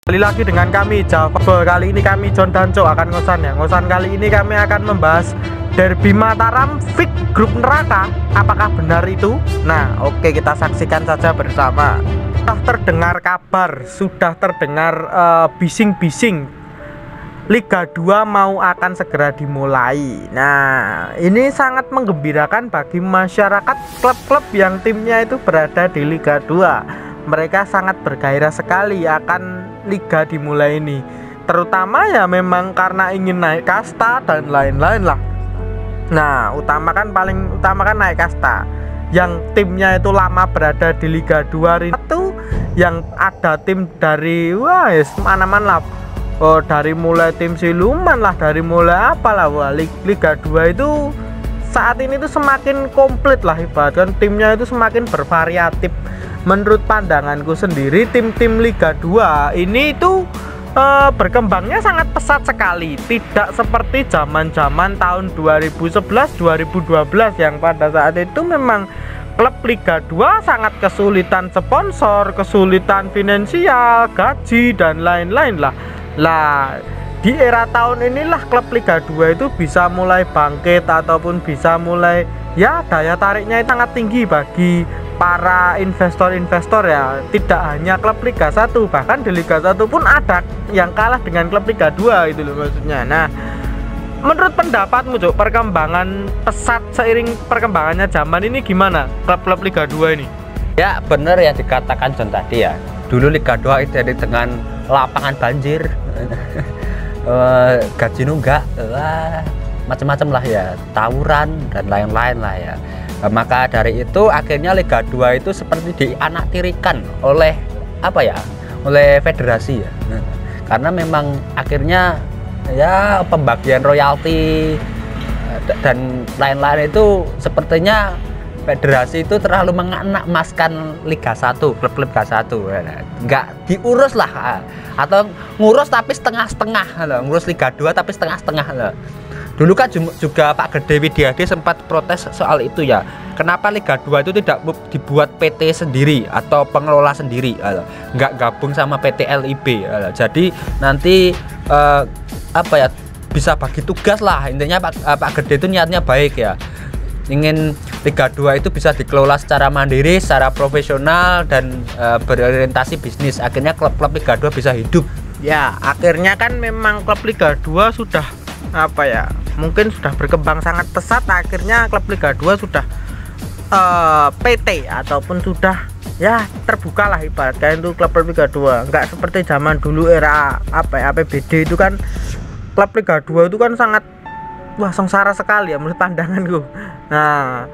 Kembali lagi dengan kami Java. Kali ini kami John dan Co akan ngosan ya. Ngosan kali ini kami akan membahas Derby Mataram Fix grup neraka. Apakah benar itu? Nah, oke, kita saksikan saja bersama. Sudah terdengar kabar, sudah terdengar bising-bising Liga 2 mau akan segera dimulai. Nah, ini sangat menggembirakan bagi masyarakat klub-klub yang timnya itu berada di Liga 2. Mereka sangat bergairah sekali akan liga dimulai ini, terutama ya memang karena ingin naik kasta dan lain-lain lah. Nah, paling utama kan naik kasta. Yang timnya itu lama berada di Liga 2 itu yang ada tim dari mana-mana lah. Oh, dari mulai tim siluman lah, dari mulai apalah. Liga 2 itu saat ini tuh semakin komplit lah, ibaratkan timnya itu semakin bervariatif. Menurut pandanganku sendiri, tim-tim Liga 2 ini itu berkembangnya sangat pesat sekali. Tidak seperti zaman-zaman tahun 2011-2012 yang pada saat itu memang klub Liga 2 sangat kesulitan sponsor, kesulitan finansial, gaji dan lain-lain lah. Di era tahun inilah klub Liga 2 itu bisa mulai bangkit ataupun bisa mulai daya tariknya itu sangat tinggi bagi para investor-investor ya. Tidak hanya klub Liga 1, bahkan di Liga 1 pun ada yang kalah dengan klub Liga 2 itu loh maksudnya. Nah, menurut pendapatmu Cuk, perkembangan pesat seiring perkembangannya zaman ini gimana klub-klub Liga 2 ini? Ya bener ya dikatakan John tadi ya. Dulu Liga 2 identik dengan lapangan banjir, gaji nunggak, macam-macam lah ya, tawuran dan lain-lain lah ya. Maka dari itu akhirnya Liga 2 itu seperti dianaktirikan oleh oleh federasi ya. Karena memang akhirnya ya pembagian royalti dan lain-lain itu sepertinya federasi itu terlalu mengemaskan Liga 1, klub Liga 1. Nggak diurus lah, atau ngurus tapi setengah-setengah, ngurus Liga 2 tapi setengah-setengah. Dulu kan juga Pak Gede Widiade sempat protes soal itu ya. Kenapa Liga 2 itu tidak dibuat PT sendiri atau pengelola sendiri, nggak gabung sama PT LIB. Jadi nanti bisa bagi tugas lah. Intinya Pak Gede itu niatnya baik ya. Ingin Liga 2 itu bisa dikelola secara mandiri, secara profesional dan berorientasi bisnis. Akhirnya klub-klub Liga 2 bisa hidup. Ya, akhirnya kan memang klub Liga 2 sudah mungkin sudah berkembang sangat pesat. Akhirnya klub Liga 2 sudah PT ataupun sudah terbuka lah ibaratnya itu klub Liga 2. Enggak seperti zaman dulu era APBD itu kan klub Liga 2 itu kan sangat sengsara sekali ya menurut pandanganku. Nah,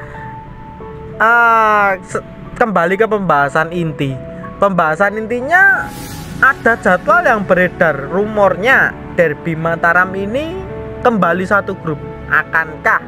kembali ke pembahasan inti. Pembahasan intinya ada jadwal yang beredar, rumornya Derby Mataram ini kembali satu grup. Akankah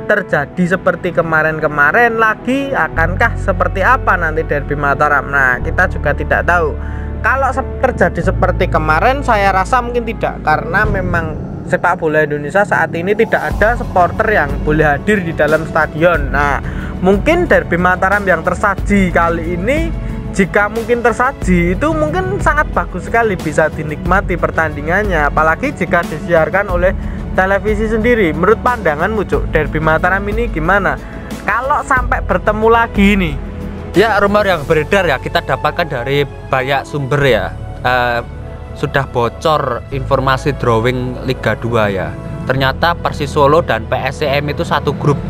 terjadi seperti kemarin-kemarin lagi? Akankah seperti apa nanti Derby Mataram? Nah, kita juga tidak tahu. Kalau terjadi seperti kemarin, saya rasa mungkin tidak, karena memang sepak bola Indonesia saat ini tidak ada supporter yang boleh hadir di dalam stadion. Nah, mungkin Derby Mataram yang tersaji kali ini, jika mungkin tersaji, itu mungkin sangat bagus sekali, bisa dinikmati pertandingannya, apalagi jika disiarkan oleh televisi sendiri. Menurut pandanganmu Cuk, Derby Mataram ini gimana kalau sampai bertemu lagi nih? Ya, rumor yang beredar ya kita dapatkan dari banyak sumber ya. Sudah bocor informasi drawing Liga 2 ya. Ternyata Persis Solo dan PSIM itu satu grup,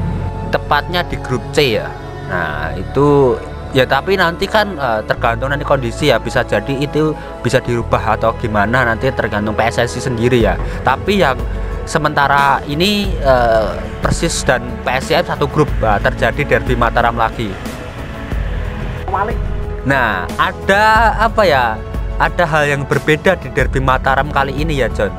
tepatnya di grup C ya. Nah, itu ya, tapi nanti kan tergantung nanti kondisi ya, bisa jadi itu bisa dirubah atau gimana, nanti tergantung PSSI sendiri ya. Tapi yang sementara ini Persis dan PSIM satu grup, terjadi Derby Mataram lagi. Nah, ada hal yang berbeda di Derby Mataram kali ini ya John.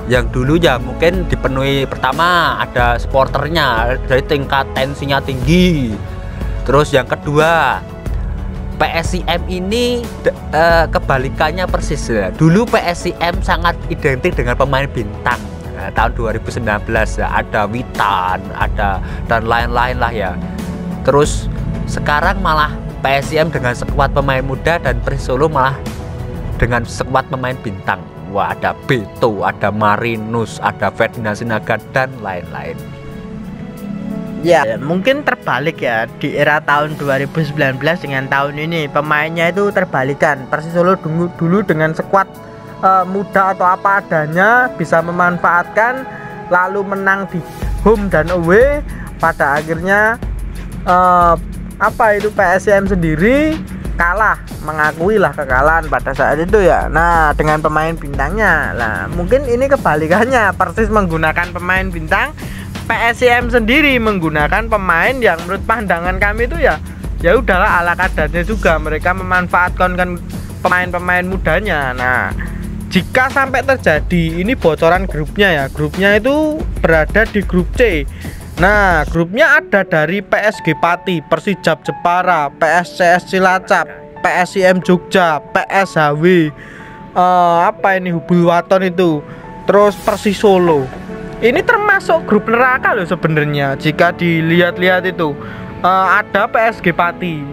Yang dulu ya mungkin dipenuhi, pertama ada supporternya, dari tingkat tensinya tinggi. Terus yang kedua, PSIM ini kebalikannya persis ya. Dulu PSIM sangat identik dengan pemain bintang. Tahun 2019 ya, ada Witan, ada dan lain-lain lah ya. Terus sekarang malah PSIM dengan sekuat pemain muda dan Persis Solo malah dengan sekuat pemain bintang. Wah, ada Beto, ada Marinus, ada Ferdinand Sinaga dan lain-lain. Ya, mungkin terbalik ya di era tahun 2019 dengan tahun ini pemainnya itu terbalikan. Persis Solo dulu dengan skuad muda atau apa adanya bisa memanfaatkan lalu menang di home dan away. Pada akhirnya PSIM sendiri kalah, mengakui lah kekalahan pada saat itu ya. Nah, dengan pemain bintangnya lah, mungkin ini kebalikannya. Persis menggunakan pemain bintang, PSIM sendiri menggunakan pemain yang menurut pandangan kami itu ya udahlah ala kadarnya juga, mereka memanfaatkan kan pemain-pemain mudanya. Nah, jika sampai terjadi ini bocoran grupnya ya, grupnya itu berada di grup C. Nah, grupnya ada dari PSG Pati, Persijap Jepara, PSCS Cilacap, PSIM Jogja, PSHW, Hubul Waton itu, terus Persis Solo. Ini termasuk grup neraka loh sebenarnya. Jika dilihat-lihat itu ada PSG Pati,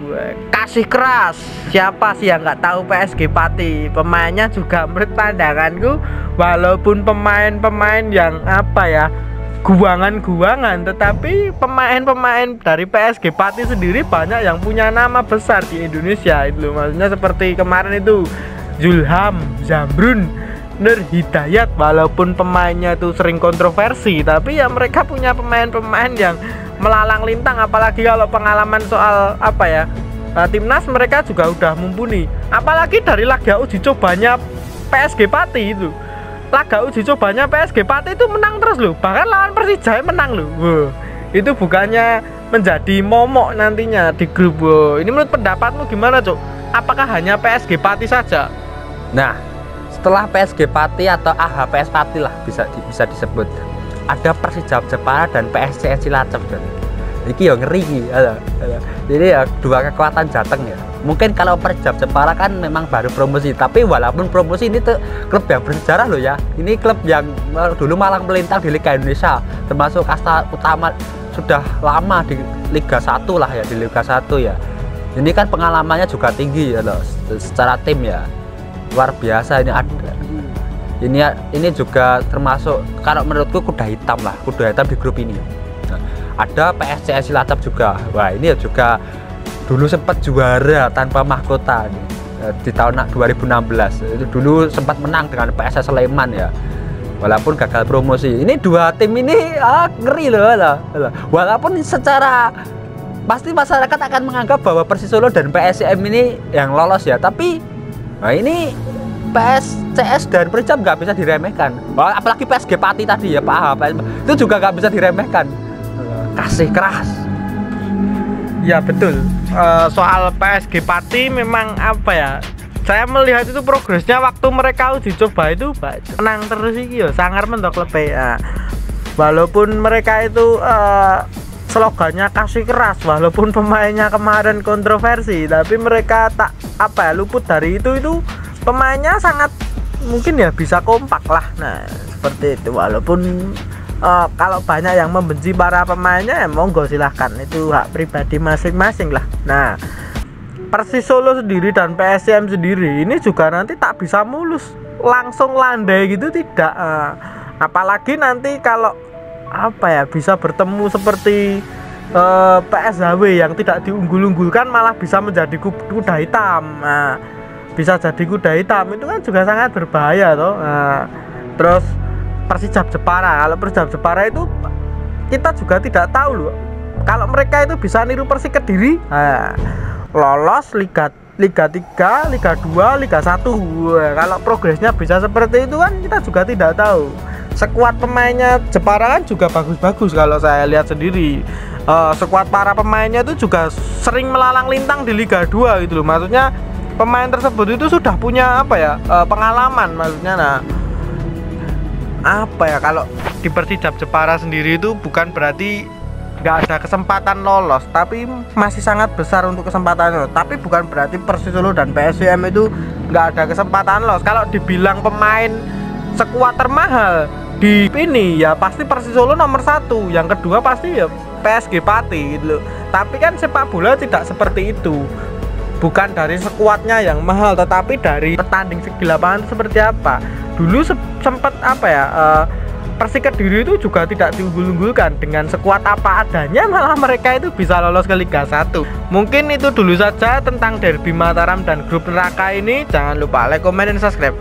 kasih keras. Siapa sih yang nggak tahu PSG Pati? Pemainnya juga menurut pandanganku, walaupun pemain-pemain yang guangan-guangan, tetapi pemain-pemain dari PSG Pati sendiri banyak yang punya nama besar di Indonesia itu loh. Maksudnya seperti kemarin itu Zulham, Zamrun, Nur Hidayat, walaupun pemainnya itu sering kontroversi, tapi ya mereka punya pemain-pemain yang melalang lintang. Apalagi kalau pengalaman soal timnas, mereka juga udah mumpuni. Apalagi dari laga uji cobanya PSG Pati itu, laga uji cobanya PSG Pati itu menang terus loh, bahkan lawan Persija menang loh. Wow, itu bukannya menjadi momok nantinya di grup. Wow, ini menurut pendapatmu gimana, Cuk? Apakah hanya PSG Pati saja? Nah, setelah PSG Pati atau AHPS Pati lah bisa disebut, ada Persijap Jepara dan PSCS Cilacap. Iki ya ngeri iki. Jadi ya dua kekuatan Jateng ya. Mungkin kalau Persijap Jepara kan memang baru promosi, tapi walaupun promosi ini tuh klub yang bersejarah loh ya. Ini klub yang dulu malang melintang di Liga Indonesia, termasuk kasta utama sudah lama di Liga 1 lah ya, di Liga 1 ya. Ini kan pengalamannya juga tinggi ya loh, secara tim ya. Luar biasa ini ada. Ini juga termasuk kalau menurutku kuda hitam di grup ini. Ada PSCS Cilacap juga. Wah, ini juga dulu sempat juara tanpa mahkota nih, di tahun 2016. Itu dulu sempat menang dengan PSS Sleman ya. Walaupun gagal promosi. Ini dua tim ini ngeri loh. Walaupun secara pasti masyarakat akan menganggap bahwa Persis Solo dan PSIM ini yang lolos ya, tapi ini PSCS dan Persijap nggak bisa diremehkan. Apalagi PSG Pati tadi ya, Pak, itu juga nggak bisa diremehkan. Kasih keras. Ya betul. Soal PSG Pati memang saya melihat itu progresnya waktu mereka uji coba itu menang terus iki ya, sangar mentok lebih ya. Walaupun mereka itu slogannya kasih keras, walaupun pemainnya kemarin kontroversi, tapi mereka tak luput dari itu pemainnya sangat mungkin ya bisa kompak lah. Nah, seperti itu. Walaupun kalau banyak yang membenci para pemainnya ya monggo silahkan, itu hak pribadi masing-masing lah. Nah, Persis Solo sendiri dan PSIM sendiri ini juga nanti tak bisa mulus langsung landai gitu, tidak. Apalagi nanti kalau bisa bertemu seperti PSHW yang tidak diunggul-unggulkan malah bisa menjadi kuda hitam. Nah, bisa jadi kuda hitam itu kan juga sangat berbahaya toh. Terus Persijap Jepara, kalau Persijap Jepara itu kita juga tidak tahu loh, kalau mereka itu bisa niru Persik Kediri, lolos Liga 3, Liga 2, Liga 1. Kalau progresnya bisa seperti itu kan kita juga tidak tahu. Skuad pemainnya Jepara kan juga bagus-bagus kalau saya lihat sendiri. Skuad para pemainnya itu juga sering melalang lintang di Liga 2 gitu loh. Maksudnya pemain tersebut itu sudah punya pengalaman maksudnya. Nah, kalau di Persijap Jepara sendiri itu bukan berarti nggak ada kesempatan lolos, tapi masih sangat besar untuk kesempatannya. Tapi bukan berarti Persis Solo dan PSIM itu nggak ada kesempatan lolos. Kalau dibilang pemain skuad termahal di ini ya pasti Persis Solo nomor 1, yang kedua pasti ya PSG Pati gitu loh. Tapi kan sepak bola tidak seperti itu. bukan dari skuadnya yang mahal, tetapi dari petanding segi lapangan seperti apa. Dulu sempat apa ya, Persik Kediri itu juga tidak diunggul-unggulkan, dengan skuad apa adanya malah mereka itu bisa lolos ke Liga 1. Mungkin itu dulu saja tentang derby Mataram dan grup neraka ini. Jangan lupa like, comment, dan subscribe.